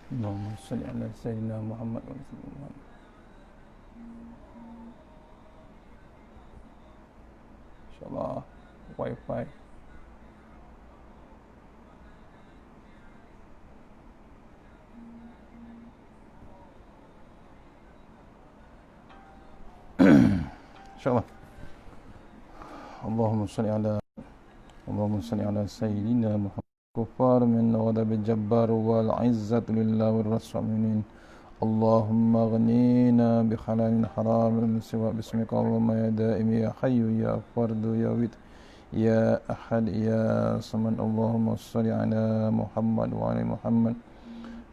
Allahumma salli ala Sayyidina Muhammad wa sallam. InsyaAllah wifi. InsyaAllah. Allahumma salli ala Sayyidina Muhammad. Kufar min ghadab al-jabbar wal izzat lillahi wal rasulinin. Allahumma ghnina bi halalin haram min siwa bismika Allahumma ya daim ya hayyu ya fardu ya wid ya ahad ya samad. Allahumma salli ala Muhammad wa ala Muhammad.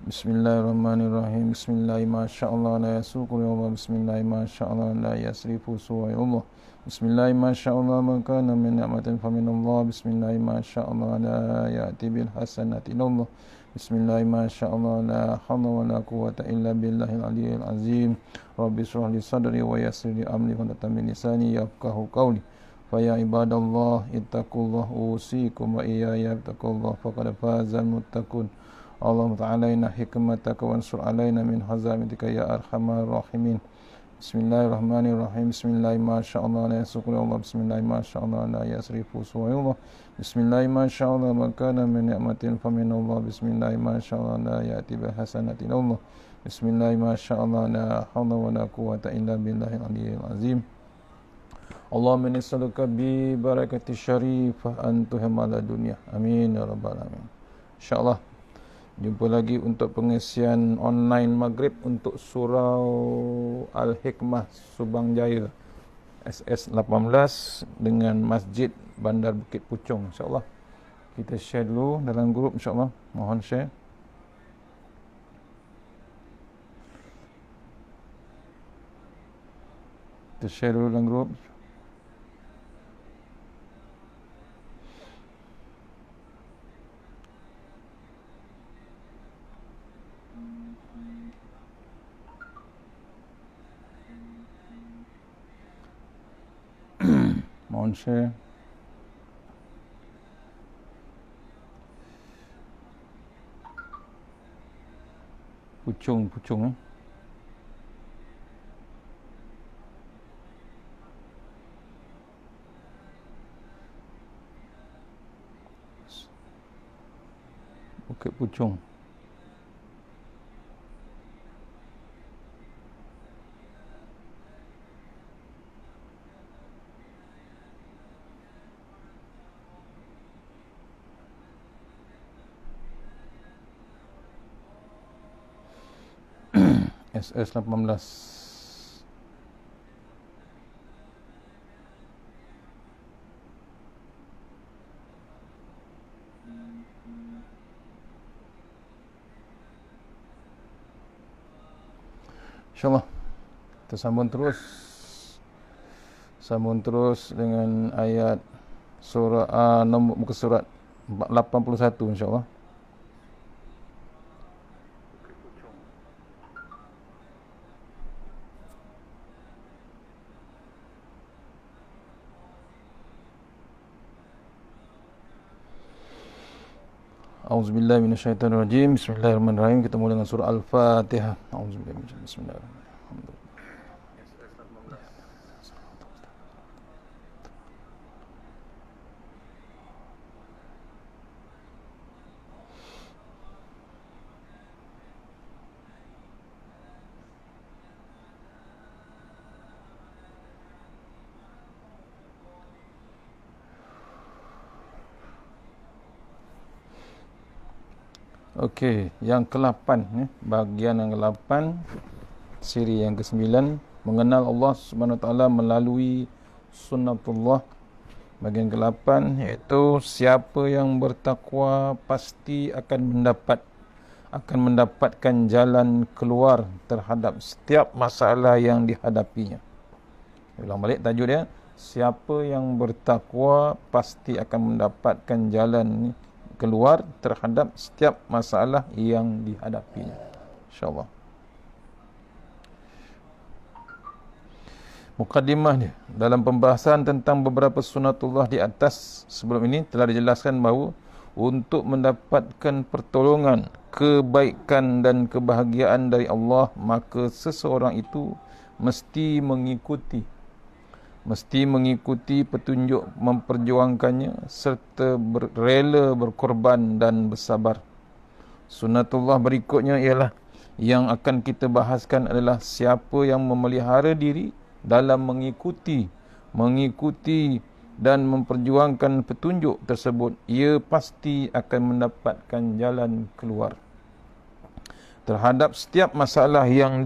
Bismillahirrahmanirrahim. Bismillahi ma sya'allah la yasuqu ya Allah. Bismillahi ma sya'allah la yasrifu suwa ya Allah. Bismillahi ma sya'allah ma kana min ni'matin fa min Allah. Bismillahi ma sya'allah la ya'ti bil hasanati illa Allah. Bismillahi ma sya'allah la hawla wa la quwwata illa billahil aliyyil azim. Rabbi shrah li sadri wa yassir li amri wa tatammin lisani yafqahu qawli. Fa ya ibadallah ittaqullah usikum wa iyaya taqullah faqad fazal muttaqun. Allahumma ta'alaina hikmataka wa ansur alaina min hazamitika ya arhamar rahimin. Bismillahirrahmanirrahim. Bismillahi ma sya'allah la yasuqu Allah. Bismillahi ma sya'allah la yasrifu suwa. Bismillahi ma sya'allah ma kana min ni'matin fa min Allah. Bismillahi ma sya'allah la ya'ti bi hasanati Allah. Bismillahi ma sya'allah la hawla wa la quwwata illa billahil aliyyil azim. Allahumma nas'aluka bi barakati syarifah an tuhmala dunya. Amin ya rabbal alamin. Insyaallah jumpa lagi untuk pengisian online maghrib untuk surau Al-Hikmah Subang Jaya SS18 dengan Masjid Bandar Bukit Puchong. InsyaAllah kita share dulu dalam grup, insyaAllah mohon share. Kita share dulu dalam grup. Mohon share. Puchong Bukit Puchong. SS18. InsyaAllah kita sambung terus dengan ayat surah nombor muka surat 81 insyaAllah. A'udzubillahi minasyaitonirrajim. Bismillahirrahmanirrahim. Kita mulai dengan surah Al-Fatihah. A'udzubillahi minasyaitonirrajim. Bismillahirrahmanirrahim. Okey, yang ke-8 bahagian yang ke-8 siri yang ke-9 mengenal Allah Subhanahu Wa Taala melalui sunnatullah. Bahagian ke-8 iaitu siapa yang bertakwa pasti akan mendapatkan jalan keluar terhadap setiap masalah yang dihadapinya. Ulang balik tajuk dia, siapa yang bertakwa pasti akan mendapatkan jalan keluar terhadap setiap masalah yang dihadapinya. InsyaAllah. Mukaddimah dia dalam pembahasan tentang beberapa sunatullah di atas sebelum ini telah dijelaskan bahawa untuk mendapatkan pertolongan kebaikan dan kebahagiaan dari Allah, maka seseorang itu mesti mengikuti petunjuk memperjuangkannya serta rela berkorban dan bersabar. Sunnatullah berikutnya ialah yang akan kita bahaskan adalah siapa yang memelihara diri dalam mengikuti dan memperjuangkan petunjuk tersebut, ia pasti akan mendapatkan jalan keluar terhadap setiap masalah yang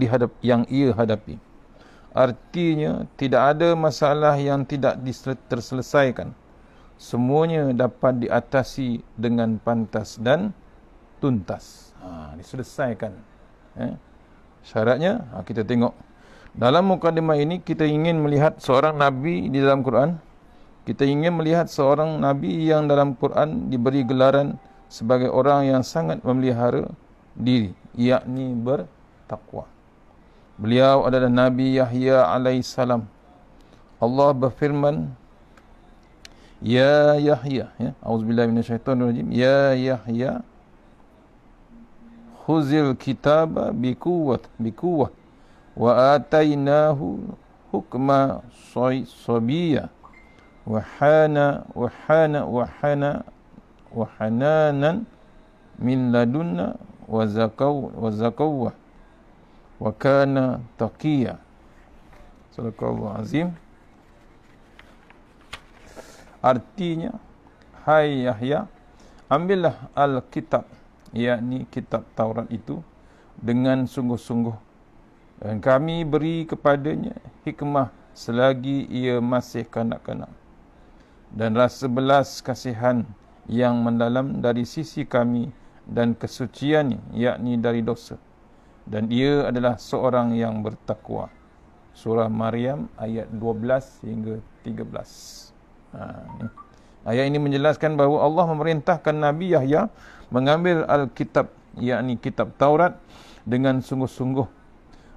ia hadapi. Artinya, tidak ada masalah yang tidak terselesaikan. Semuanya dapat diatasi dengan pantas dan tuntas. Diselesaikan. Syaratnya, kita tengok. Dalam mukadimah ini, kita ingin melihat seorang Nabi di dalam Quran. Kita ingin melihat seorang Nabi yang dalam Quran diberi gelaran sebagai orang yang sangat memelihara diri, yakni bertakwa. Beliau adalah Nabi Yahya alaihissalam. Allah berfirman, Ya Yahya, Auzubillahi minasyaitonirrajim, Ya Yahya, khuzil kitaba bikuwah wa atainahu hukma sabiyya wa hananan min ladunna wa zakawah wa kana taqiyya. Sadaqallahu azim. Artinya, hai Yahya, ambillah Alkitab, yakni kitab Taurat itu, dengan sungguh-sungguh, dan kami beri kepadanya hikmah selagi ia masih kanak-kanak, dan rasa belas kasihan yang mendalam dari sisi kami, dan kesuciannya, yakni dari dosa, dan ia adalah seorang yang bertakwa. Surah Maryam ayat 12 hingga 13. Ayat ini menjelaskan bahawa Allah memerintahkan Nabi Yahya mengambil Alkitab, yakni kitab Taurat, dengan sungguh-sungguh.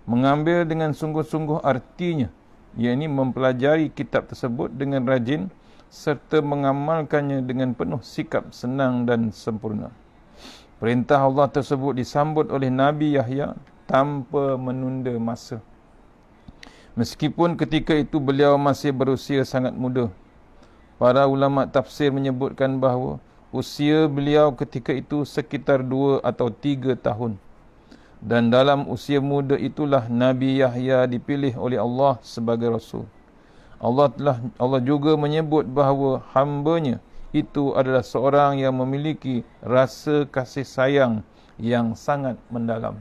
Mengambil dengan sungguh-sungguh artinya, yakni mempelajari kitab tersebut dengan rajin serta mengamalkannya dengan penuh sikap senang dan sempurna. Perintah Allah tersebut disambut oleh Nabi Yahya tanpa menunda masa. Meskipun ketika itu beliau masih berusia sangat muda. Para ulama tafsir menyebutkan bahawa usia beliau ketika itu sekitar 2 atau 3 tahun. Dan dalam usia muda itulah Nabi Yahya dipilih oleh Allah sebagai Rasul. Allah juga menyebut bahawa hamba-Nya itu adalah seorang yang memiliki rasa kasih sayang yang sangat mendalam,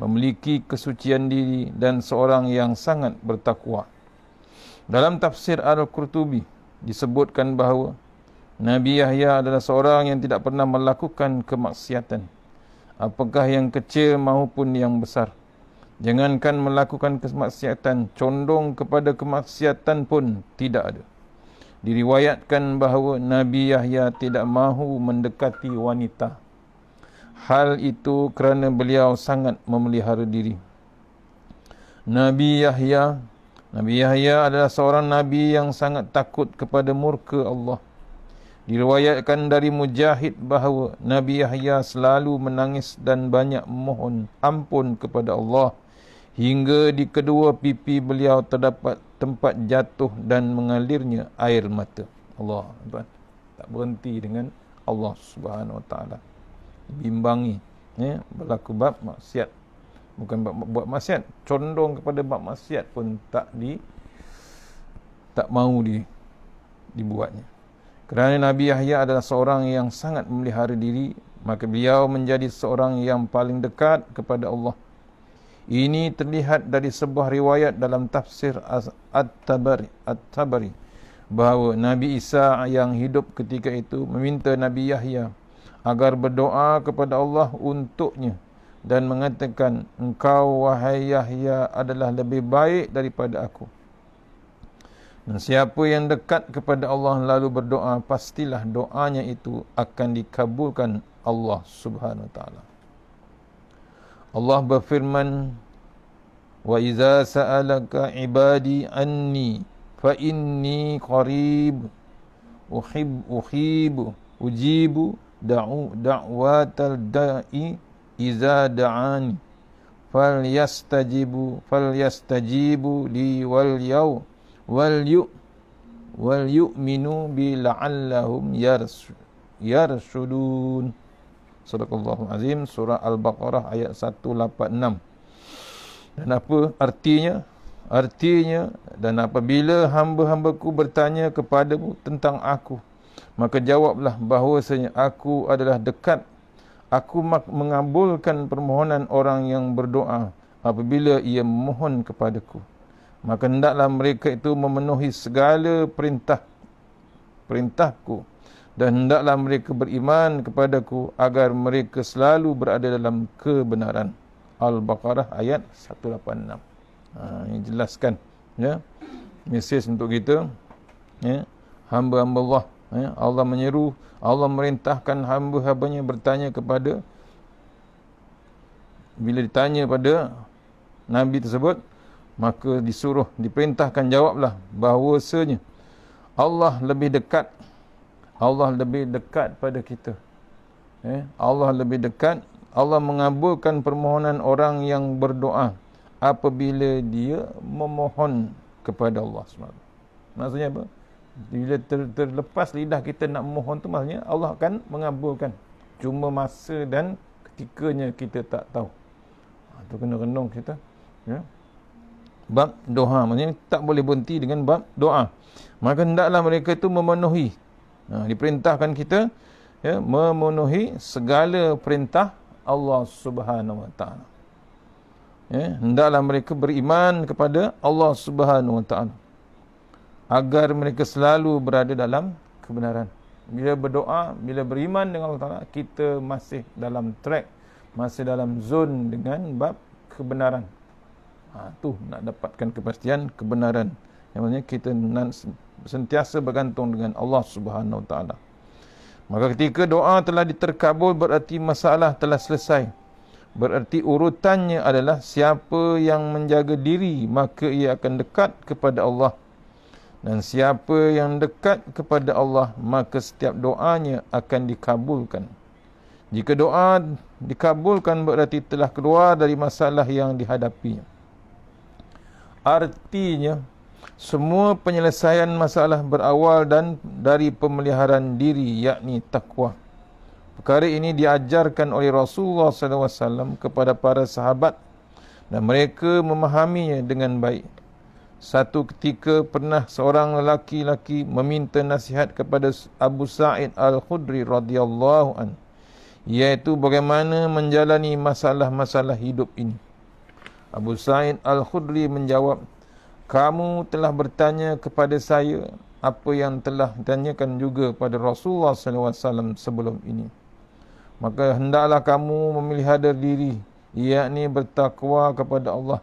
memiliki kesucian diri, dan seorang yang sangat bertakwa. Dalam tafsir Al-Qurtubi disebutkan bahawa Nabi Yahya adalah seorang yang tidak pernah melakukan kemaksiatan, apakah yang kecil maupun yang besar. Jangankan melakukan kemaksiatan, condong kepada kemaksiatan pun tidak ada. Diriwayatkan bahawa Nabi Yahya tidak mahu mendekati wanita. Hal itu kerana beliau sangat memelihara diri. Nabi Yahya adalah seorang Nabi yang sangat takut kepada murka Allah. Diriwayatkan dari Mujahid bahawa Nabi Yahya selalu menangis dan banyak memohon ampun kepada Allah, hingga di kedua pipi beliau terdapat tempat jatuh dan mengalirnya air mata. Allah, tak berhenti dengan Allah Subhanahu Wa Taala. Bimbangi, berlaku bab maksiat, bukan bab buat maksiat, condong kepada bab maksiat pun tak mau dibuatnya. Kerana Nabi Yahya adalah seorang yang sangat memelihara diri, maka beliau menjadi seorang yang paling dekat kepada Allah. Ini terlihat dari sebuah riwayat dalam tafsir At-Tabari bahawa Nabi Isa yang hidup ketika itu meminta Nabi Yahya agar berdoa kepada Allah untuknya dan mengatakan, "Engkau wahai Yahya adalah lebih baik daripada aku." Dan siapa yang dekat kepada Allah lalu berdoa, pastilah doanya itu akan dikabulkan Allah Subhanahu Wa Taala. Allah berfirman, "Wa iza sa'alaka ibadi anni fa inni qarib ujibu da'watal da'i iza da'ani falyastajibu li wal yu'minu bi la'allahum yarshudun. Sadaqallahu azim. Surah Al-Baqarah ayat 186. Dan apa artinya? Artinya, dan apabila hamba-hambaku bertanya kepadamu tentang aku, maka jawablah bahawasanya aku adalah dekat. Aku mengabulkan permohonan orang yang berdoa apabila ia memohon kepadaku. Maka hendaklah mereka itu memenuhi segala perintahku, dan hendaklah mereka beriman kepadaku agar mereka selalu berada dalam kebenaran. Al-Baqarah ayat 186. Ini jelaskan, ya, mesej untuk kita, ya, hamba-hamba Allah, ya. Allah menyeru, Allah merintahkan hamba-hambanya bertanya kepada, bila ditanya pada Nabi tersebut, maka diperintahkan jawablah bahawasanya Allah lebih dekat. Allah lebih dekat pada kita, Allah lebih dekat. Allah mengabulkan permohonan orang yang berdoa apabila dia memohon kepada Allah SWT. Maksudnya apa? Bila terlepas lidah kita nak memohon tu, maksudnya Allah akan mengabulkan. Cuma masa dan ketikanya kita tak tahu. Itu kena renung kita, ya. Bab doa, maksudnya tak boleh berhenti dengan bab doa. Maka hendaklah mereka itu memenuhi, diperintahkan kita, ya, memenuhi segala perintah Allah Subhanahu Wa Taala. Ya, hendaklah mereka beriman kepada Allah Subhanahu Wa Taala agar mereka selalu berada dalam kebenaran. Bila berdoa, bila beriman dengan Allah Taala, kita masih dalam track, masih dalam zon dengan bab kebenaran. Tu nak dapatkan kepastian kebenaran. Yang maksudnya kita sentiasa bergantung dengan Allah Subhanahu Wa Taala. Maka ketika doa telah diterkabul, berarti masalah telah selesai. Berarti urutannya adalah siapa yang menjaga diri, maka ia akan dekat kepada Allah. Dan siapa yang dekat kepada Allah, maka setiap doanya akan dikabulkan. Jika doa dikabulkan, berarti telah keluar dari masalah yang dihadapinya. Artinya, semua penyelesaian masalah berawal dan dari pemeliharaan diri, yakni takwa. Perkara ini diajarkan oleh Rasulullah SAW kepada para sahabat dan mereka memahaminya dengan baik. Satu ketika pernah seorang lelaki meminta nasihat kepada Abu Sa'id Al-Khudri radhiyallahu anhu, iaitu bagaimana menjalani masalah-masalah hidup ini. Abu Sa'id Al-Khudri menjawab, kamu telah bertanya kepada saya apa yang telah ditanyakan juga pada Rasulullah SAW sebelum ini. Maka hendaklah kamu memelihara diri, yakni bertakwa kepada Allah,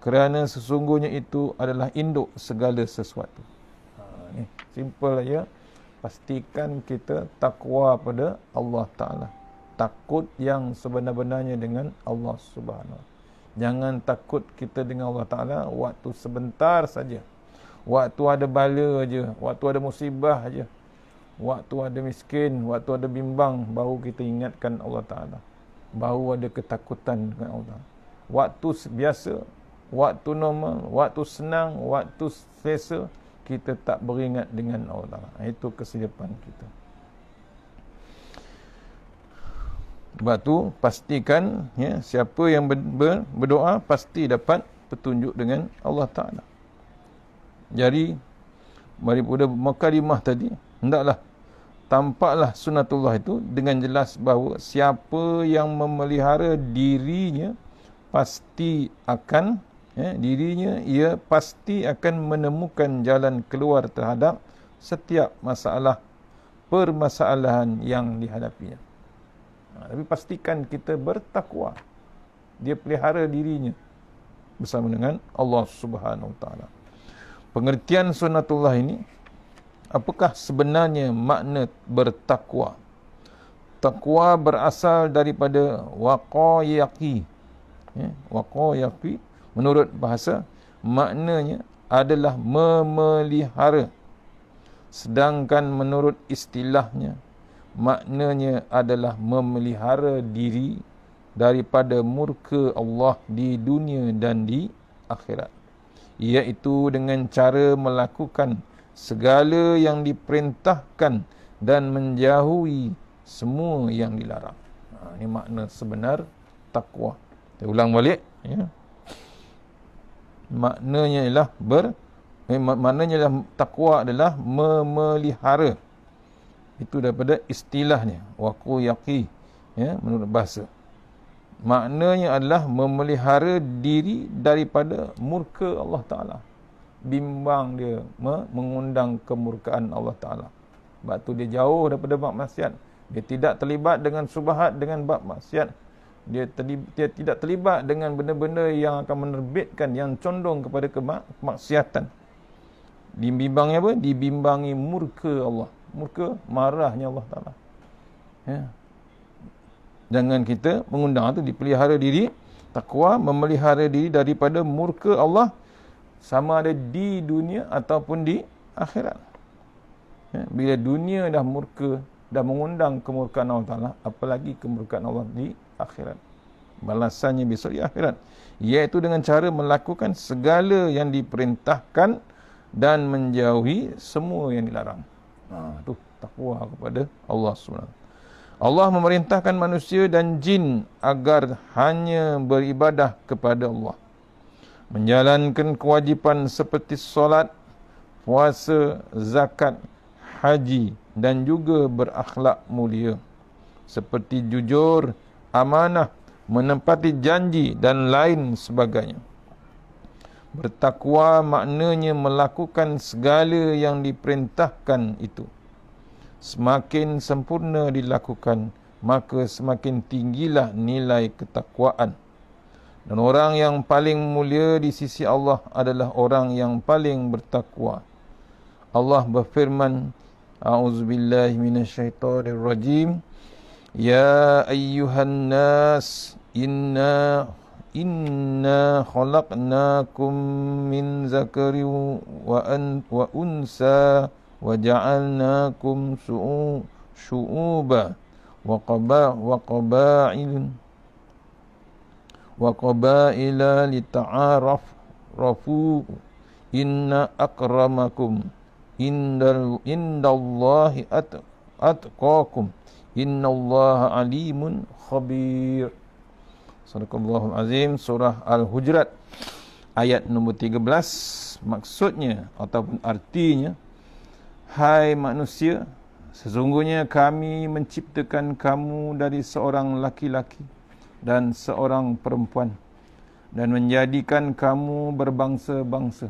kerana sesungguhnya itu adalah induk segala sesuatu. Ni simple aja. Pastikan kita takwa pada Allah Ta'ala. Takut yang sebenar-benarnya dengan Allah Subhanahu. Jangan takut kita dengan Allah Ta'ala waktu sebentar saja. Waktu ada bala aja, waktu ada musibah aja, waktu ada miskin, waktu ada bimbang, baru kita ingatkan Allah Ta'ala. Baru ada ketakutan dengan Allah. Waktu biasa, waktu normal, waktu senang, waktu selesa, kita tak beringat dengan Allah Ta'ala. Itu kesilapan kita. Sebab tu pastikan, ya, siapa yang berdoa pasti dapat petunjuk dengan Allah Ta'ala. Jadi daripada mukadimah tadi, hendaklah tampaklah sunatullah itu dengan jelas bahawa siapa yang memelihara dirinya pasti akan, ia pasti akan menemukan jalan keluar terhadap setiap permasalahan yang dihadapinya. Tapi pastikan kita bertakwa. Dia pelihara dirinya bersama dengan Allah Subhanahu Wa Taala. Pengertian sunatullah ini, apakah sebenarnya makna bertakwa? Takwa berasal daripada waqayaqi. Waqayaqi menurut bahasa maknanya adalah memelihara. Sedangkan menurut istilahnya, maknanya adalah memelihara diri daripada murka Allah di dunia dan di akhirat, iaitu dengan cara melakukan segala yang diperintahkan dan menjauhi semua yang dilarang. Ini makna sebenar takwa. Saya ulang balik, ya. Maknanya ialah takwa adalah memelihara. Itu daripada istilahnya waqu yaqi, ya, menurut bahasa. Maknanya adalah memelihara diri daripada murka Allah Ta'ala. Bimbang dia mengundang kemurkaan Allah Ta'ala. Sebab tu dia jauh daripada bab maksiat. Dia tidak terlibat dengan syubhat dengan bab maksiat. Dia tidak terlibat dengan benda-benda yang akan menerbitkan, yang condong kepada kemaksiatan. Dibimbangi apa? Dibimbangi murka Allah. Murka, marahnya Allah Ta'ala. Ya. Jangan kita mengundang itu, dipelihara diri. Takwa memelihara diri daripada murka Allah, sama ada di dunia ataupun di akhirat. Ya, bila dunia dah murka, dah mengundang kemurkaan Allah Ta'ala, apalagi kemurkaan Allah di akhirat. Balasannya besok di akhirat, iaitu dengan cara melakukan segala yang diperintahkan dan menjauhi semua yang dilarang. Itu takwa kepada Allah SWT. Allah memerintahkan manusia dan jin agar hanya beribadah kepada Allah, menjalankan kewajipan seperti solat, puasa, zakat, haji, dan juga berakhlak mulia seperti jujur, amanah, menepati janji dan lain sebagainya. Bertakwa maknanya melakukan segala yang diperintahkan itu. Semakin sempurna dilakukan, maka semakin tinggilah nilai ketakwaan. Dan orang yang paling mulia di sisi Allah adalah orang yang paling bertakwa. Allah berfirman, A'udzubillahi minasyaitonirrajim. Ya ayyuhan nas, inna khalaqnakum min zakarin wa unsa wa ja'alnakum syu'uba wa qabaila lita'arafu inna akramakum indallahi atqakum innallaha alimun khabir. Sadaqallahul azim. Surah Al-Hujurat ayat nombor 13. Maksudnya ataupun artinya, hai manusia, sesungguhnya kami menciptakan kamu dari seorang laki-laki dan seorang perempuan dan menjadikan kamu berbangsa-bangsa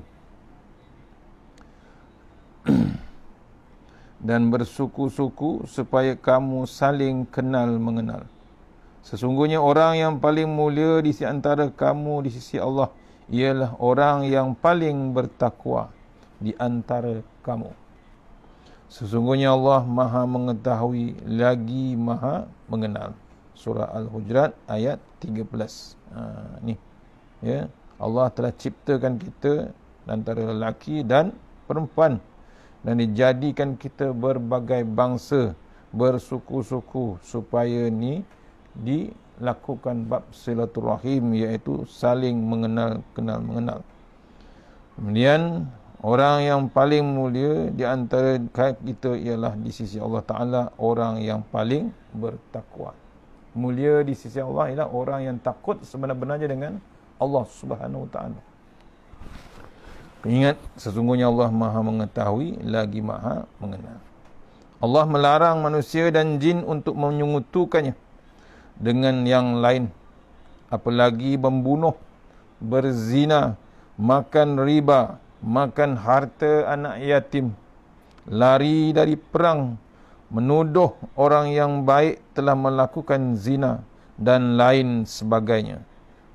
dan bersuku-suku supaya kamu saling kenal mengenal. Sesungguhnya orang yang paling mulia di antara kamu di sisi Allah ialah orang yang paling bertakwa di antara kamu. Sesungguhnya Allah Maha mengetahui lagi Maha mengenal. Surah Al-Hujurat ayat 13. Ni, ya, Allah telah ciptakan kita antara lelaki dan perempuan dan dijadikan kita berbagai bangsa, bersuku-suku, supaya ni dilakukan bab silaturahim, iaitu saling kenal mengenal. Kemudian orang yang paling mulia di antara kita ialah di sisi Allah Ta'ala orang yang paling bertakwa. Mulia di sisi Allah ialah orang yang takut sebenar-benarnya dengan Allah Subhanahu Wa Ta'ala. Ingat, sesungguhnya Allah Maha mengetahui lagi Maha mengenal. Allah melarang manusia dan jin untuk menyekutukannya dengan yang lain, apalagi membunuh, berzina, makan riba, makan harta anak yatim, lari dari perang, menuduh orang yang baik telah melakukan zina, dan lain sebagainya.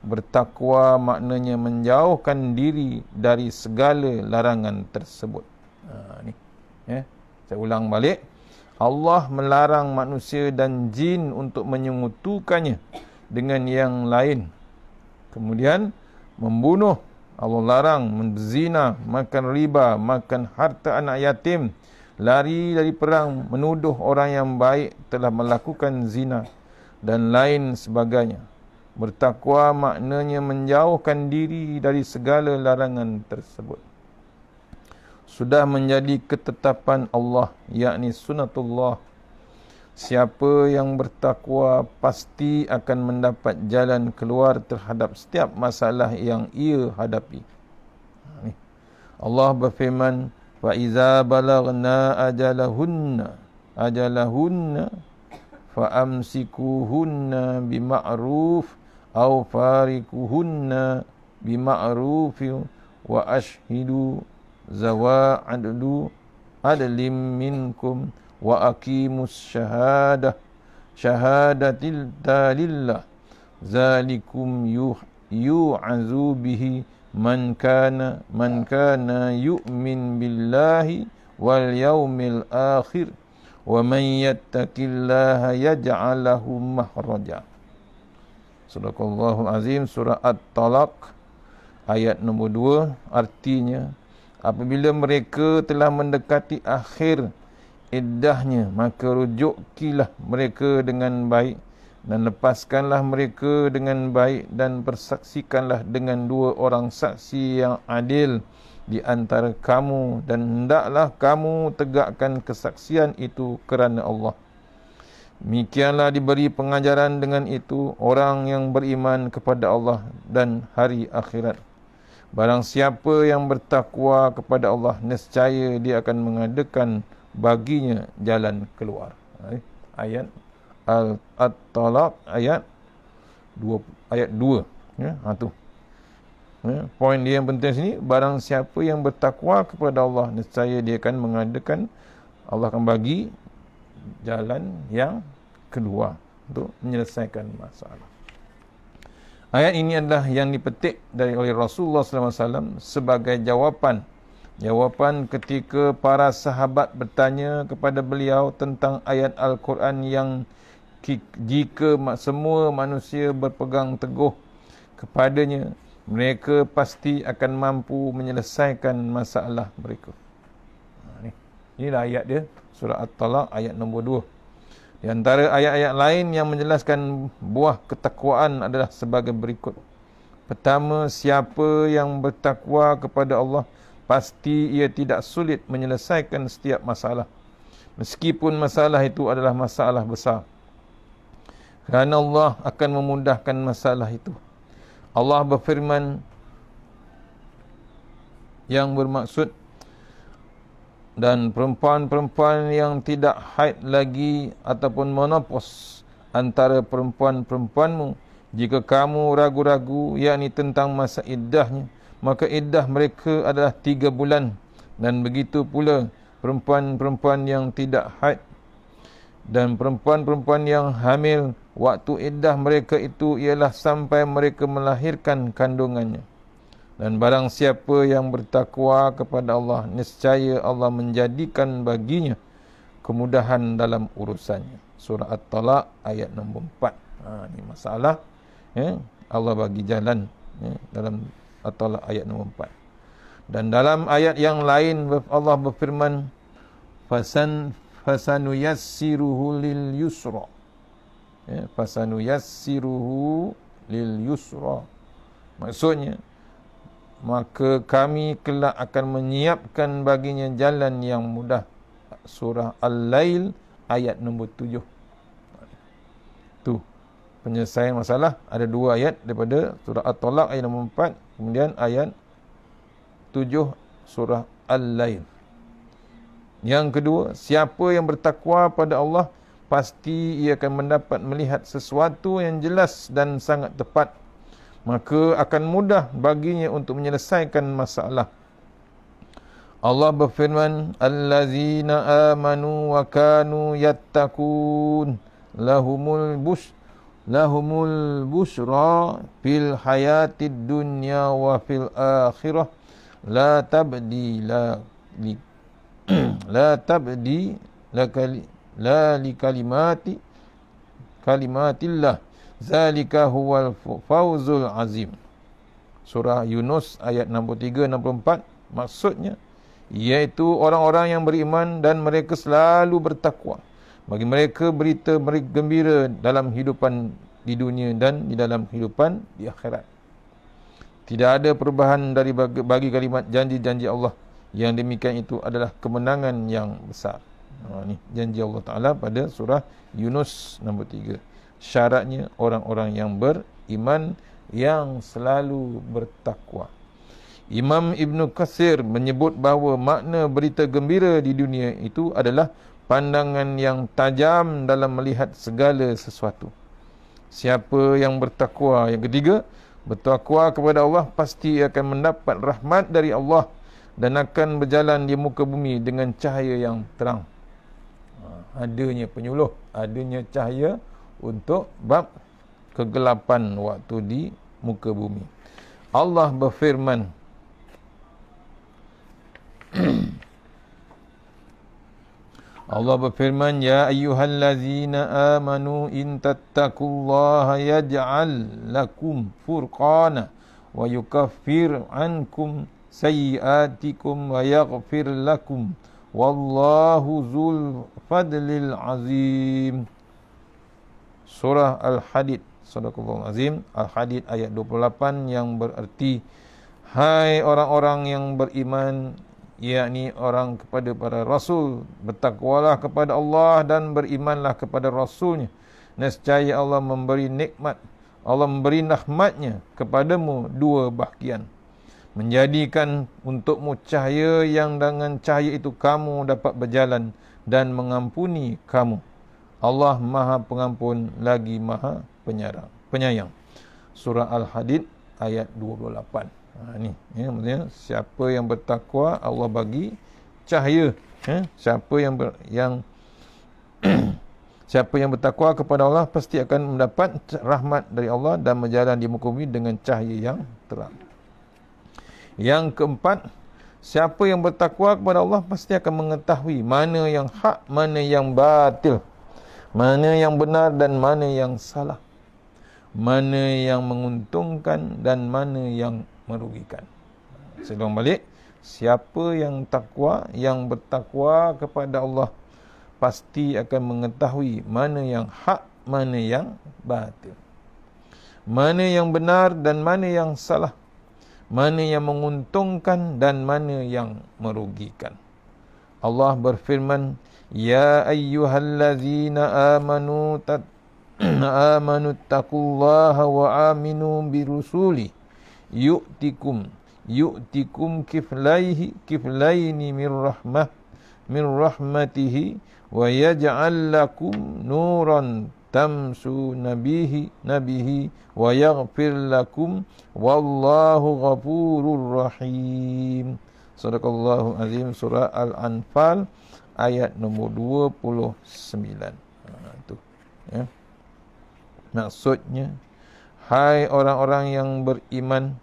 Bertakwa maknanya menjauhkan diri dari segala larangan tersebut. Saya ulang balik. Allah melarang manusia dan jin untuk menyekutukannya dengan yang lain. Kemudian membunuh, Allah larang, berzina, makan riba, makan harta anak yatim, lari dari perang, menuduh orang yang baik telah melakukan zina dan lain sebagainya. Bertakwa maknanya menjauhkan diri dari segala larangan tersebut. Sudah menjadi ketetapan Allah, yakni sunatullah. Siapa yang bertakwa pasti akan mendapat jalan keluar terhadap setiap masalah yang ia hadapi. Allah berfirman, fa iza balagna ajalahunna fa amsikuhunna bima'ruf aw farikuhunna bima'ruf wa ashhidu zawa adlim minkum wa aqimus syahadatil lillah zalikum yu'azu bihi man kana yu'min billahi wal yaumil akhir wa man yattaqillaha yaj'al lahu makhraja. Sadaqallahul azim. Surah At-Talaq ayat nombor 2. Artinya, apabila mereka telah mendekati akhir iddahnya, maka rujukilah mereka dengan baik dan lepaskanlah mereka dengan baik dan persaksikanlah dengan 2 orang saksi yang adil di antara kamu, dan hendaklah kamu tegakkan kesaksian itu kerana Allah. Demikianlah diberi pengajaran dengan itu orang yang beriman kepada Allah dan hari akhirat. Barang siapa yang bertakwa kepada Allah, nescaya dia akan mengadakan baginya jalan keluar. Ayat At-Talaq ayat 2. Ya, tu. Ya, poin dia yang penting sini, barang siapa yang bertakwa kepada Allah, nescaya dia akan mengadakan, Allah akan bagi jalan yang kedua untuk menyelesaikan masalah. Ayat ini adalah yang dipetik oleh Rasulullah SAW sebagai jawapan ketika para sahabat bertanya kepada beliau tentang ayat Al-Quran yang jika semua manusia berpegang teguh kepadanya, mereka pasti akan mampu menyelesaikan masalah mereka. Inilah ayat dia, surah At-Talaq ayat nombor 2. Di antara ayat-ayat lain yang menjelaskan buah ketakwaan adalah sebagai berikut. Pertama, siapa yang bertakwa kepada Allah, pasti ia tidak sulit menyelesaikan setiap masalah, meskipun masalah itu adalah masalah besar, kerana Allah akan memudahkan masalah itu. Allah berfirman yang bermaksud, dan perempuan-perempuan yang tidak haid lagi ataupun menopause antara perempuan-perempuanmu, jika kamu ragu-ragu yakni tentang masa iddahnya, maka iddah mereka adalah 3 bulan. Dan begitu pula perempuan-perempuan yang tidak haid dan perempuan-perempuan yang hamil, waktu iddah mereka itu ialah sampai mereka melahirkan kandungannya. Dan barang siapa yang bertakwa kepada Allah, nescaya Allah menjadikan baginya kemudahan dalam urusannya. Surah At-Talaq ayat nombor 4. Ini masalah, ya, Allah bagi jalan, ya, dalam At-Talaq ayat nombor 4. Dan dalam ayat yang lain Allah berfirman, fasanuyassiruhu lil yusra. Ya, fasanuyassiruhu lil yusra. Maksudnya, maka kami kelak akan menyiapkan baginya jalan yang mudah. Surah Al-Lail ayat nombor 7. Tu penyelesaian masalah. Ada 2 ayat daripada surah At-Talaq ayat nombor 4, kemudian ayat 7 surah Al-Lail. Yang kedua, siapa yang bertakwa pada Allah, pasti ia akan mendapat melihat sesuatu yang jelas dan sangat tepat, maka akan mudah baginya untuk menyelesaikan masalah. Allah berfirman, allazina amanu wa kanu yattaqun lahumul busyra fil hayatid dunya wa fil akhirah la tabdila li kalimatillah zalika huwal fawzul azim. Surah Yunus ayat 63-64. Maksudnya, iaitu orang-orang yang beriman dan mereka selalu bertakwa. Bagi mereka berita gembira dalam hidupan di dunia dan di dalam hidupan di akhirat. Tidak ada perubahan dari bagi kalimat janji-janji Allah. Yang demikian itu adalah kemenangan yang besar. Ni janji Allah Ta'ala pada surah Yunus nombor 3. Syaratnya orang-orang yang beriman yang selalu bertakwa. Imam Ibn Katsir menyebut bahawa makna berita gembira di dunia itu adalah pandangan yang tajam dalam melihat segala sesuatu. Siapa yang bertakwa, yang ketiga, bertakwa kepada Allah pasti akan mendapat rahmat dari Allah dan akan berjalan di muka bumi dengan cahaya yang terang. Adanya penyuluh, adanya cahaya untuk bab kegelapan waktu di muka bumi. Allah berfirman, Allah berfirman, ya ayyuhallazina amanu in tattaqullaha yaj'al lakum furqana wa yukaffir ankum sayyiatikum wa yaghfir lakum wallahu dzul fadlil azim. Surah Al-Hadid, Sadaqallahul Azim, Al-Hadid ayat 28, yang bererti, hai orang-orang yang beriman, yakni orang kepada para rasul, bertakwalah kepada Allah dan berimanlah kepada rasulnya. Nescaya Allah memberi nikmat, Allah memberi rahmatnya kepadamu dua bahagian, menjadikan untukmu cahaya yang dengan cahaya itu kamu dapat berjalan dan mengampuni kamu. Allah Maha Pengampun lagi Maha Penyayang. Surah Al-Hadid ayat 28. Ni ya, maksudnya siapa yang bertakwa Allah bagi cahaya. Siapa yang siapa yang bertakwa kepada Allah pasti akan mendapat rahmat dari Allah dan berjalan di muka bumi dengan cahaya yang terang. Yang keempat, siapa yang bertakwa kepada Allah pasti akan mengetahui mana yang hak, mana yang batil, mana yang benar dan mana yang salah, mana yang menguntungkan dan mana yang merugikan. Saya ulang balik, siapa yang takwa, yang bertakwa kepada Allah pasti akan mengetahui mana yang hak, mana yang batil, mana yang benar dan mana yang salah, mana yang menguntungkan dan mana yang merugikan. Allah berfirman, ya ayyuhallazina amanu taqullaha wa aminu birusuli yu'tikum kiflaini min rahmatihi wa yaj'al lakum nuran tamshuna bihi wa yaghfir lakum wallahu ghafurur rahim. Sadaqallahu azim. Surah Al-Anfal ayat nombor 29. Itu ya. Maksudnya, hai orang-orang yang beriman,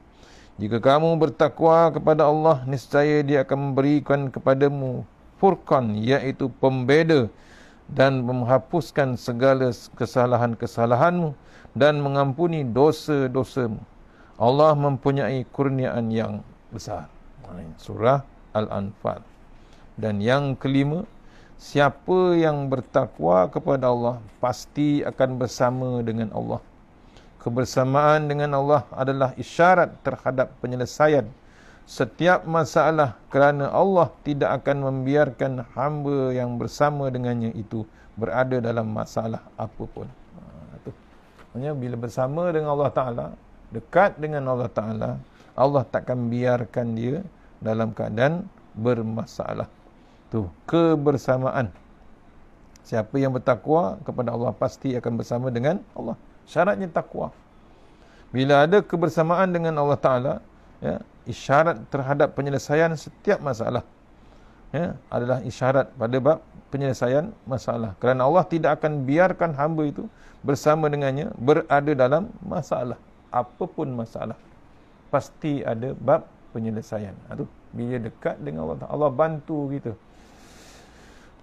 jika kamu bertakwa kepada Allah, niscaya Dia akan memberikan kepadamu furqan, iaitu pembeda, dan menghapuskan segala kesalahan-kesalahanmu dan mengampuni dosa-dosamu. Allah mempunyai kurniaan yang besar. Surah Al-Anfal. Dan yang kelima, siapa yang bertakwa kepada Allah pasti akan bersama dengan Allah. Kebersamaan dengan Allah adalah isyarat terhadap penyelesaian setiap masalah, kerana Allah tidak akan membiarkan hamba yang bersama dengannya itu berada dalam masalah apapun. Itu. Maksudnya bila bersama dengan Allah Ta'ala, dekat dengan Allah Ta'ala, Allah takkan biarkan dia dalam keadaan bermasalah. Tu kebersamaan. Siapa yang bertakwa kepada Allah pasti akan bersama dengan Allah. Syaratnya takwa. Bila ada kebersamaan dengan Allah Ta'ala, ya, isyarat terhadap penyelesaian setiap masalah, ya, adalah isyarat pada bab penyelesaian masalah. Kerana Allah tidak akan biarkan hamba itu bersama dengannya berada dalam masalah. Apapun masalah, pasti ada bab penyelesaian. Itu bila dekat dengan Allah Ta'ala, Allah bantu kita.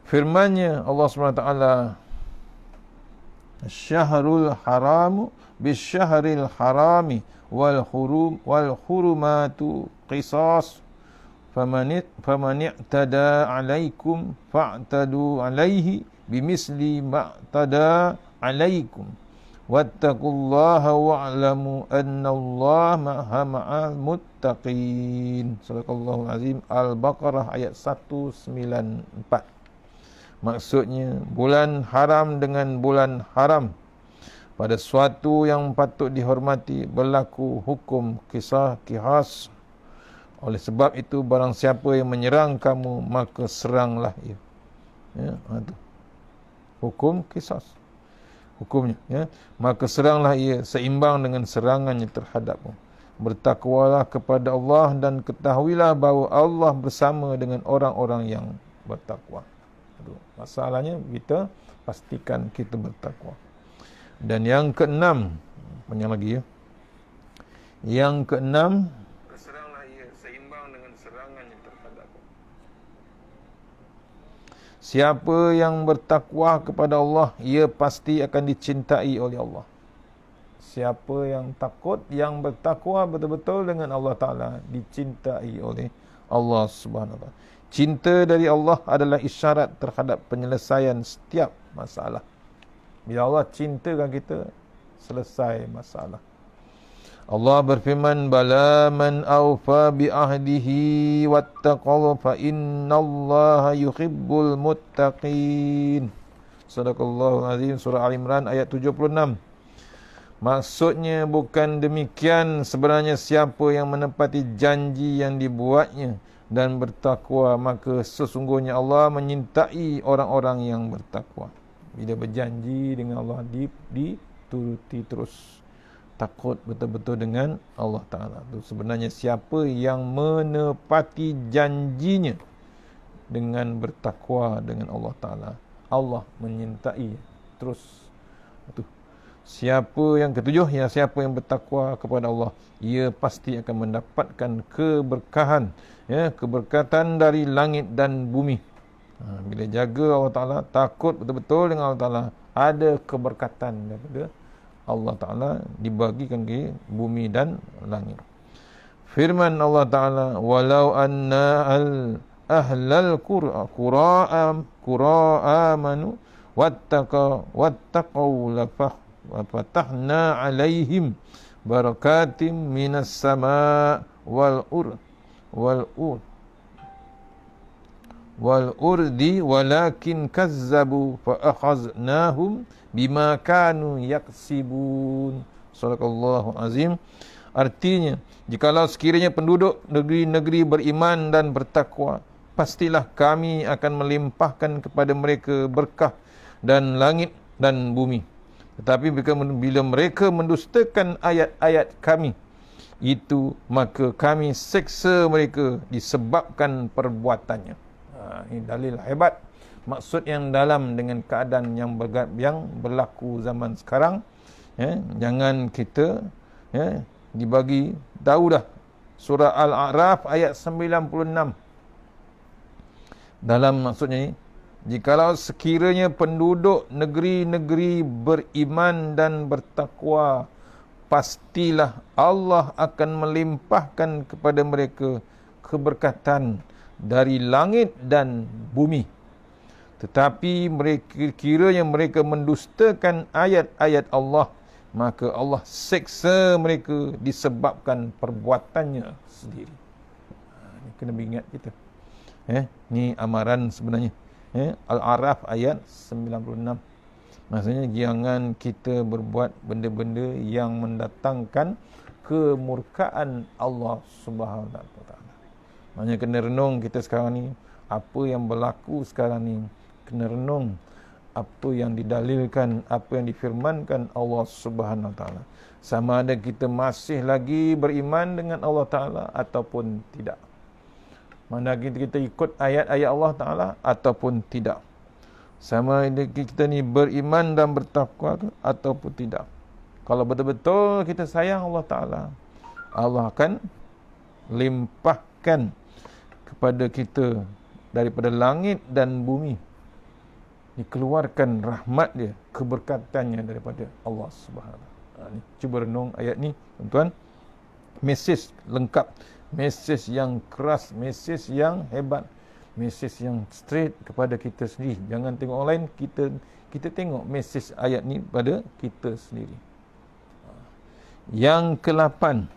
Firman-Nya Allah SWT, Syahrul haramu bisyahril harami wal hurumatu qisas faman i'tada 'alaikum fa'tadu 'alaihi bimisli ma'tada 'alaikum wattaqullaha wa'lamu annallaha ma'al muttaqin. Sadaqallahul azim. Al-Baqarah ayat 194. Maksudnya, bulan haram dengan bulan haram pada suatu yang patut dihormati berlaku hukum qisas. Oleh sebab itu, barang siapa yang menyerang kamu, maka seranglah ia. Ya, itu hukum qisas. Hukumnya, ya, maka seranglah ia seimbang dengan serangannya terhadapmu. Bertakwalah kepada Allah dan ketahuilah bahawa Allah bersama dengan orang-orang yang bertakwa. Aduh, masalahnya kita pastikan kita bertakwa. Dan yang keenam, panjang lagi ya. Yang keenam, seranglah ia seimbang dengan serangannya terhadapmu. Siapa yang bertakwa kepada Allah, ia pasti akan dicintai oleh Allah. Siapa yang takut, yang bertakwa betul-betul dengan Allah Ta'ala, dicintai oleh Allah Subhanahu Wa Ta'ala. Cinta dari Allah adalah isyarat terhadap penyelesaian setiap masalah. Bila Allah cintakan kita, selesai masalah. Allah berfirman, bala man awfa bi ahdihi wattaqahu fa innallaha yuhibbul muttaqin. Sadaqallahul azim. Surah Al-Imran ayat 76. Maksudnya bukan demikian, sebenarnya siapa yang menepati janji yang dibuatnya dan bertakwa, maka sesungguhnya Allah menyintai orang-orang yang bertakwa. Bila berjanji dengan Allah, dituruti terus. Takut betul-betul dengan Allah Ta'ala. Itu sebenarnya siapa yang menepati janjinya dengan bertakwa dengan Allah Ta'ala, Allah menyintai terus. Itu. Siapa yang ketujuh, ya, siapa yang bertakwa kepada Allah, ia pasti akan mendapatkan keberkahan, ya, keberkatan dari langit dan bumi. Bila jaga Allah Ta'ala, takut betul-betul dengan Allah Ta'ala, ada keberkatan daripada Allah Ta'ala dibagikan ke bumi dan langit. Firman Allah Ta'ala, walau anna ahlal qura amanu wattaqau lafatahna alaihim barakatim minas sama wal urdi walakin kazzabu fa akhaznahum bima kanu yaksibun. Sadaqallahu azim. Artinya, jikalau sekiranya penduduk negeri-negeri beriman dan bertakwa, pastilah kami akan melimpahkan kepada mereka berkah dan langit dan bumi. Tetapi bila mereka mendustakan ayat-ayat kami itu, maka kami seksa mereka disebabkan perbuatannya. Ini dalil hebat. Maksud yang dalam dengan keadaan yang berlaku zaman sekarang, ya, jangan kita, ya, dibagi tahu dah. Surah Al-A'raf ayat 96. Dalam maksudnya ni, jikalau sekiranya penduduk negeri-negeri beriman dan bertakwa, pastilah Allah akan melimpahkan kepada mereka keberkatan dari langit dan bumi. Tetapi kiranya mereka mendustakan ayat-ayat Allah, maka Allah seksa mereka disebabkan perbuatannya sendiri. Ini kena ingat kita. Ni amaran sebenarnya. Al-A'raf ayat 96. Maksudnya jangan kita berbuat benda-benda yang mendatangkan kemurkaan Allah Subhanahu Wa Taala. Maknanya kena renung kita sekarang ni, apa yang berlaku sekarang ni, kena renung apa yang didalilkan, apa yang difirmankan Allah Subhanahu Wa Taala. Sama ada kita masih lagi beriman dengan Allah Taala ataupun tidak. Mana kita ikut ayat-ayat Allah Ta'ala ataupun tidak. Sama ada kita ni beriman dan bertakwa ataupun tidak. Kalau betul-betul kita sayang Allah Ta'ala, Allah akan limpahkan kepada kita daripada langit dan bumi. Dikeluarkan rahmat dia, keberkatannya daripada Allah Subhanahu. Cuba renung ayat ni, tuan-tuan. Mesej lengkap mesej yang keras, mesej yang hebat, mesej yang straight kepada kita sendiri. Jangan tengok orang lain, kita tengok mesej ayat ni pada kita sendiri. Yang ke-8,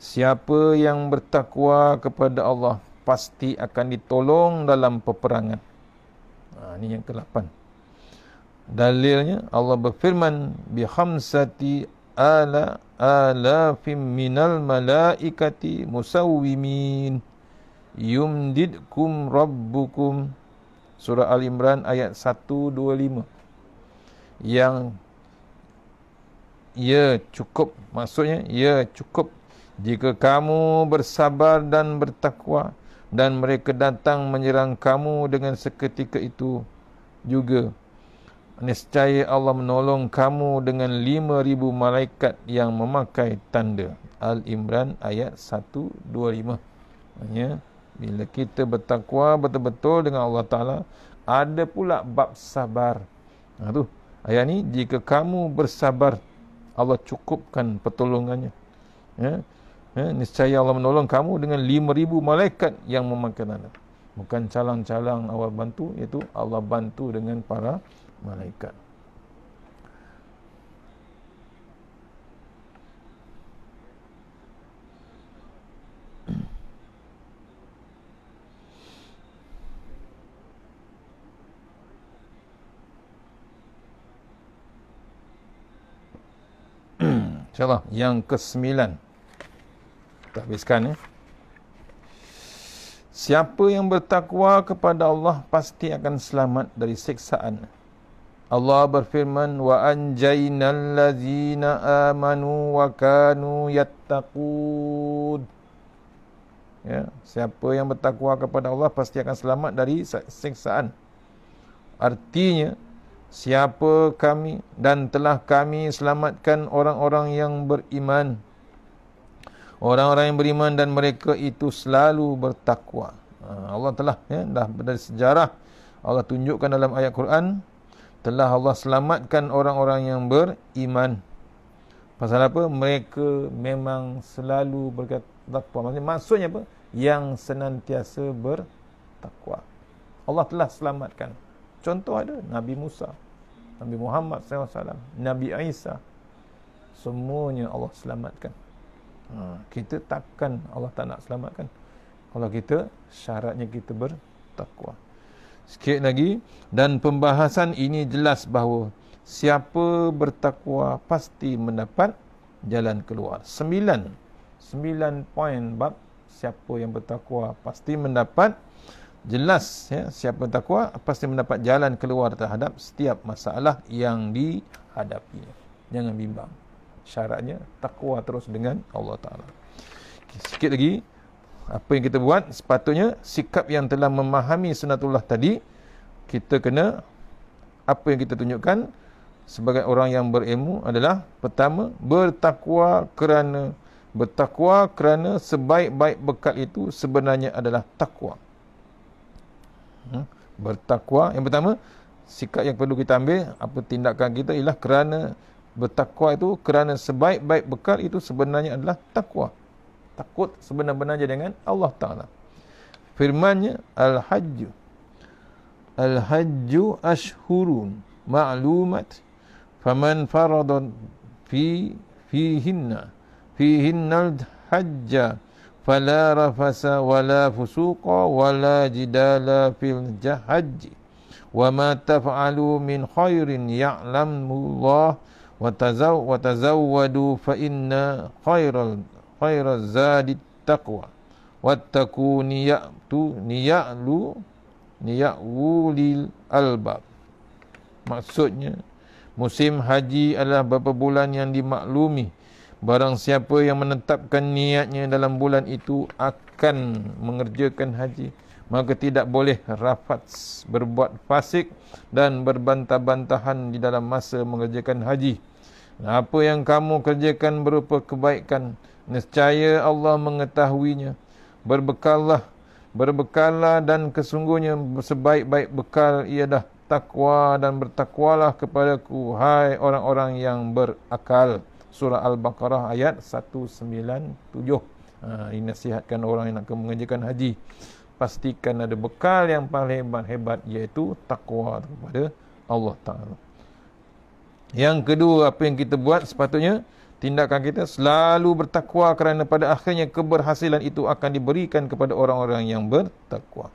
siapa yang bertakwa kepada Allah pasti akan ditolong dalam peperangan. Ini yang ke-8. Dalilnya Allah berfirman, bi khamsati alafim minal malaikati musawwimin yumdidkum rabbukum. Surah Al-Imran ayat 125. Yang cukup, maksudnya cukup jika kamu bersabar dan bertakwa, dan mereka datang menyerang kamu dengan seketika itu juga, niscaya Allah menolong kamu dengan 5,000 malaikat yang memakai tanda. Al-Imran ayat 125. Maksudnya bila kita bertakwa betul-betul dengan Allah Ta'ala, ada pula bab sabar. Tu ayat ni, jika kamu bersabar, Allah cukupkan pertolongannya. Niscaya Allah menolong kamu dengan 5,000 malaikat yang memakai tanda. Bukan calang-calang awal bantu, iaitu Allah bantu dengan para malaikat. InsyaAllah yang ke-9 kita habiskan. Siapa yang bertakwa kepada Allah pasti akan selamat dari siksaan. Allah berfirman, wa anjaynal ladzina amanu wa kanu yattaqun. Siapa yang bertakwa kepada Allah pasti akan selamat dari siksaan. Artinya, siapa kami dan telah kami selamatkan orang-orang yang beriman. Orang-orang yang beriman dan mereka itu selalu bertakwa. Allah telah, dah dari sejarah Allah tunjukkan dalam ayat Quran, telah Allah selamatkan orang-orang yang beriman. Pasal apa? Mereka memang selalu bertakwa. Maksudnya apa? Yang senantiasa bertakwa. Allah telah selamatkan. Contoh ada Nabi Musa, Nabi Muhammad SAW, Nabi Isa. Semuanya Allah selamatkan. Kita takkan Allah tak nak selamatkan kalau kita syaratnya kita bertakwa. Sikit lagi, dan pembahasan ini jelas bahawa siapa bertakwa pasti mendapat jalan keluar. 9 poin bab siapa yang bertakwa pasti mendapat. Jelas, siapa bertakwa pasti mendapat jalan keluar terhadap setiap masalah yang dihadapi. Jangan bimbang. Syaratnya takwa terus dengan Allah Ta'ala. Sikit lagi, apa yang kita buat, sepatutnya sikap yang telah memahami sunatullah tadi, kita kena, apa yang kita tunjukkan sebagai orang yang berilmu adalah, pertama, bertakwa kerana sebaik-baik bekal itu sebenarnya adalah takwa. Bertakwa, yang pertama, sikap yang perlu kita ambil, apa tindakan kita ialah kerana bertakwa itu, kerana sebaik-baik bekal itu sebenarnya adalah takwa. Takut sebenar-benarnya dengan Allah Ta'ala. Firmannya, Al-Hajju ashhurun ma'lumat faman farada fihinnal hajja fala rafasa wala fusuqa wala jidala fil hajji wa ma taf'alu min khairin ya'lamullah wa tazawwadu fa inna khairaz zadi taqwa wattaqu niya'ulil albab. Maksudnya, musim haji adalah beberapa bulan yang dimaklumi. Barang siapa yang menetapkan niatnya dalam bulan itu akan mengerjakan haji, maka tidak boleh rafats, berbuat fasik dan berbantah-bantahan di dalam masa mengerjakan haji. Apa yang kamu kerjakan berupa kebaikan, nescaya Allah mengetahuinya. Berbekallah dan kesungguhnya sebaik-baik bekal ialah takwa, dan bertakwalah kepadaku, hai orang-orang yang berakal. Surah Al-Baqarah ayat 197. Dinasihatkan orang yang nak mengerjakan haji, pastikan ada bekal yang paling hebat, iaitu takwa kepada Allah Ta'ala. Yang kedua, apa yang kita buat sepatutnya, tindakan kita selalu bertakwa, kerana pada akhirnya keberhasilan itu akan diberikan kepada orang-orang yang bertakwa.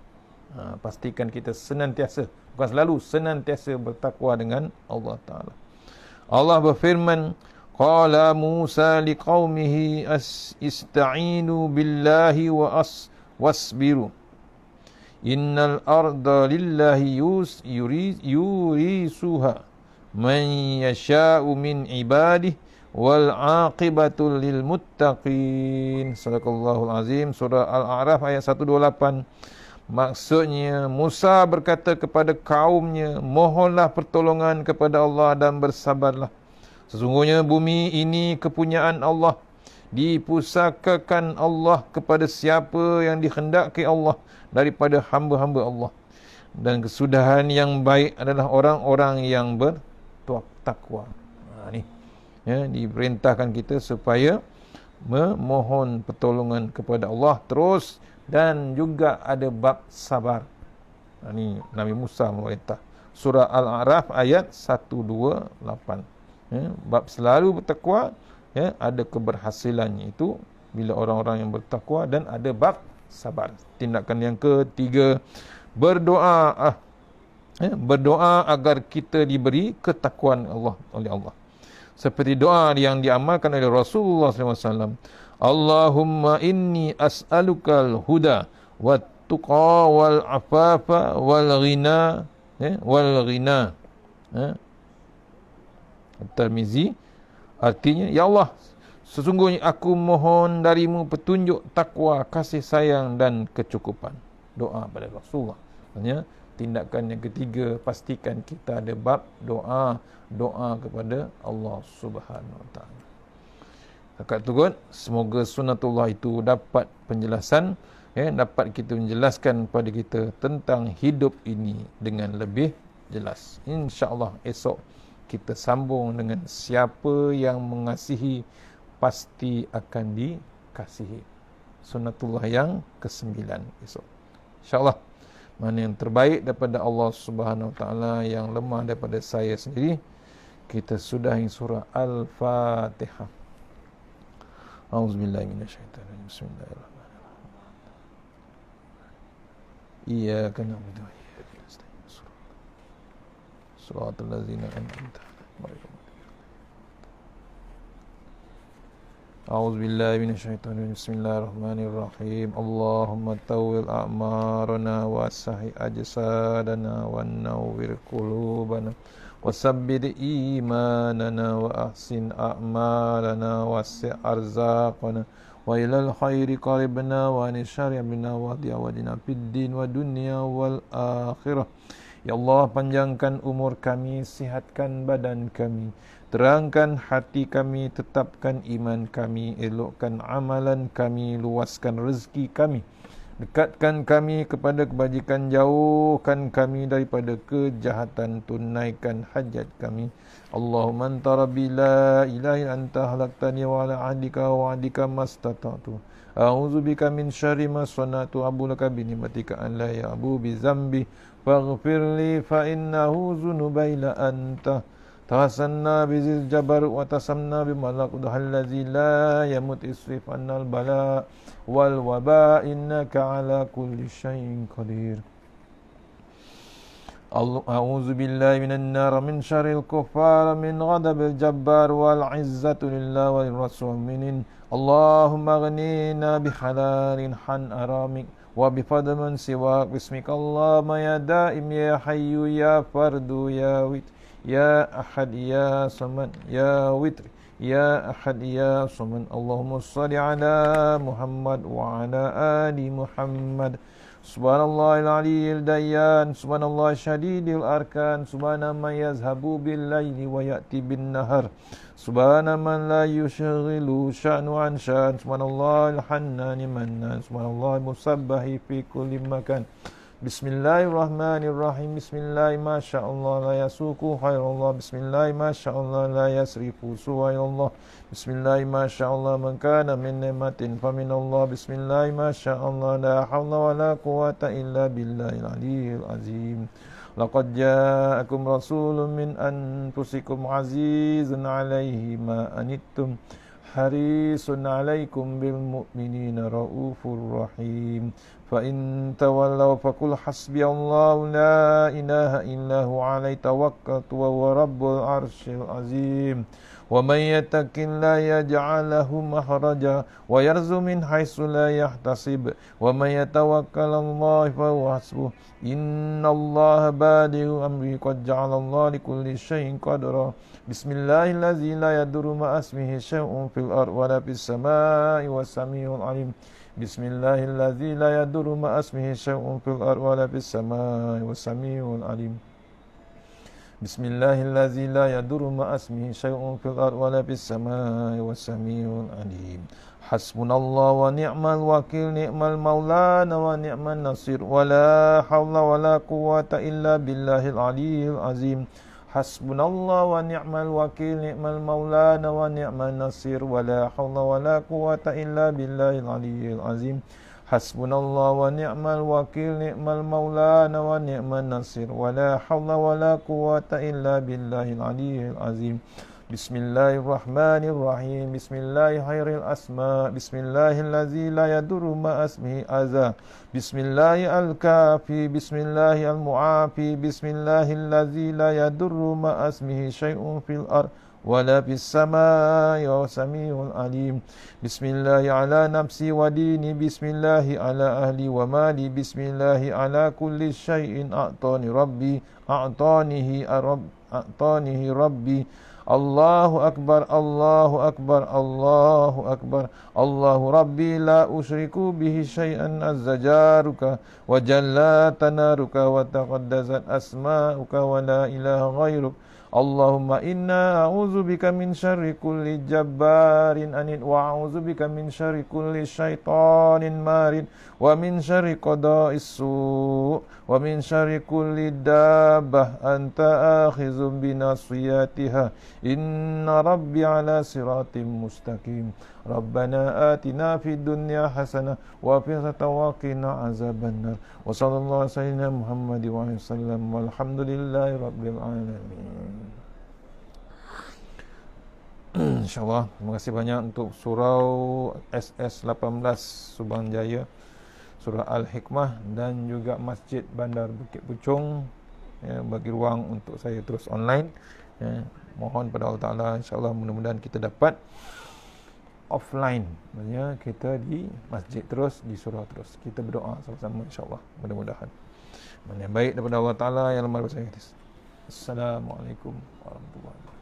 Pastikan kita senantiasa, bukan selalu, senantiasa bertakwa dengan Allah Ta'ala. Allah berfirman, qala Musa liqaumihi ista'inu billahi wasbiru innal arda lillahi yurisuha man yasha'u min ibadihi wal aqibatu lil muttaqin. Sadaqallahul azim. Surah Al-A'raf ayat 128. Maksudnya, Musa berkata kepada kaumnya, mohonlah pertolongan kepada Allah dan bersabarlah. Sesungguhnya bumi ini kepunyaan Allah, dipusakakan Allah kepada siapa yang dikehendaki Allah daripada hamba-hamba Allah. Dan kesudahan yang baik adalah orang-orang yang bertakwa. Ni diperintahkan kita supaya memohon pertolongan kepada Allah terus, dan juga ada bab sabar. Ini Nabi Musa memerintah. Surah Al-A'raf ayat 128. Bab selalu bertakwa, ada keberhasilannya itu bila orang-orang yang bertakwa, dan ada bab sabar. Tindakan yang ketiga, berdoa. Berdoa agar kita diberi ketakwaan Allah oleh Allah. Seperti doa yang diamalkan oleh Rasulullah SAW. Allahumma inni as'alukal huda wat tuqa wal afafa wal ghina At-Tirmizi, artinya, ya Allah, sesungguhnya aku mohon darimu petunjuk, takwa, kasih sayang dan kecukupan. Doa pada Rasulullah. Maksudnya, tindakan yang ketiga, pastikan kita ada bab doa kepada Allah Subhanahu Wa Taala. Kakak turut, semoga sunnatullah itu dapat penjelasan, dapat kita menjelaskan kepada kita tentang hidup ini dengan lebih jelas. InsyaAllah esok kita sambung dengan siapa yang mengasihi pasti akan dikasihi. Sunnatullah yang ke-9 esok. InsyaAllah. Mana yang terbaik daripada Allah Subhanahu Wa Taala, yang lemah daripada saya sendiri. Kita sudahi surah Al-Fatihah. A'udzubillahi minasyaitonirrajim. Bismillahirrahmanirrahim. Iyyaka na'budu wa iyyaka nasta'in. Shiratal ladzina an'amta 'alaihim. A'udzubillahi minasyaitonirrajim. Bismillahirrahmanirrahim. Allahumma tawwil a'marana wa sahih ajsadana wa nawwir qulubana wasabbir imanana wa ahsin a'malana wasi' arzaqana wa ilal khairi qaribna wa nishari bina wa diawadina fid din wa dunya wal akhirah. Ya Allah, panjangkan umur kami, sihatkan badan kami, terangkan hati kami, tetapkan iman kami, elokkan amalan kami, luaskan rezeki kami, dekatkan kami kepada kebajikan, jauhkan kami daripada kejahatan, tunaikan hajat kami. Allahumma anta rabbi la ilaha illa anta khalaqtani wa ala ahdika wa wa'dika mastata'tu. A'udzubika min syarri ma sana'tu, abulaka bi ni'matika an la ya'bu bi dzambi faghfirli fa innahu dzunubai la anta. Tahasanna bizil jabar wa tasamna bimalaqudhal allazi la yamut isrif annal bala wal waba innaka ala kulli syai'in qadir. A'udzu billahi minan nar min syarril kuffar min ghadabil jabbar wal izzatu lillahi wa lirrasul minin. Allahumma ghnina bihalalin han aramik wa bifadman siwak bismika Allahumma ya daim ya hayyu ya fardu ya wit ya ahad ya samad ya witr ya ahad ya samad. Allahumma shalli ala Muhammad wa ala ali Muhammad. Subhanallahil aliyyil dayyan, subhanallah syadidil arkan, subhana man yazhabu bil laili wa ya'ti bin nahar, subhana man la yushghilu sya'nu an sya'an, subhanallahil hannani mannan, subhanallahil musabbahi fi kulli makan, Bismillahirrahmanirrahim. Bismillah ma sya'allah la yasuku khairallah. Bismillah ma sya'allah la yasrifu suwaillah. Bismillah ma sya'allah man kana min ni'matin faminallah. Bismillah ma sya'allah la hawla wa la quwata illa billahil aliyyil azim. Laqad ja'akum rasulun min anfusikum azizun 'alaihi ma anittum harisun 'alaikum bil mu'minina raufur rahim. Fa in tawallaw faqul hasbiyallahu la ilaha illa huwa alaihi tawakkaltu wa huwa rabbul arsyil azim. Wa may yattaqillaha yaj'al lahu makhraja wa yarzuqhu min haitsu la yahtasib wa may yatawakkalallaha fa huwa hasbuh. Innallaha balighu amrihi qad ja'alallahu likulli syai'in qadra. Bismillahirladzi la yadurru ma'a ismihi syai'un fil ardi wa la fis samaa'i was samiul alim. Bismillahirladzi la yadurru ma'a ismihi syai'un fil ardi wa la fis samaa'i was samiul alim. Bismillahirladzi la yadurru ma'a ismihi syai'un fil ardi wa la fis samaa'i was samiul alim. Hasbunallahu wa ni'mal wakil, ni'mal maulana wa ni'man nasir, wa la hawla wa la quwwata illa billahil aliyyil azim. Hasbunallahu wa ni'mal wakil, ni'mal maulana wa ni'man nasir, wa la hawla wa la quwwata illa billahil aliyyil azim. Hasbunallahu wa ni'mal wakil, ni'mal maulana wa ni'man nasir, wa la hawla wa la quwwata illa billahil aliyyil azim. Bismillahirrahmanirrahim. Bismillahi khairil asma. Bismillahilladzi la yadurru ma'a ismihi adza. Bismillahi al-kafi. Bismillahi al-mu'afi. Bismillahilladzi la yadurru ma'a ismihi syai'un fil ard wala fis samaa'i wa samiul alim. Bismillahi ala nafsi wa dini. Bismillahi ala ahli wa mali. Bismillahi ala kulli syai'in a'tani rabbi. A'tanihi rabbi. Allahu akbar, Allahu akbar, Allahu akbar. Allahu rabbi la usyriku bihi syai'an azza jaruka wa jalla tanaruka wa taqaddasat asma'uka wa la ilaha ghairuk. Allahumma inna a'udzubika min syarri kulli jabbarin anid wa a'udzubika min syarri kulli syaitanin marid wa min syarri qada'is su' wa min syarri kulli dabbah anta akhizum binasiyatiha. Inna rabbi ala siratim mustaqim. Rabbana atina fid dunya hasanah wa fil akhirati wa qina azabannar. Wa sallallahu alaihi wasallam Muhammad wa alihi wasallam walhamdulillahi rabbil alamin. InsyaAllah, terima kasih banyak untuk surau SS18 Subang Jaya, surah Al-Hikmah dan juga Masjid Bandar Bukit Puchong ya, bagi ruang untuk saya terus online ya. Mohon pada Allah Ta'ala, insyaAllah mudah-mudahan kita dapat offline, maksudnya kita di masjid terus, di surau terus. Kita berdoa sama-sama insyaAllah, mudah-mudahan yang baik daripada Allah Ta'ala yang lemah bersayang. Assalamualaikum warahmatullahi wabarakatuh.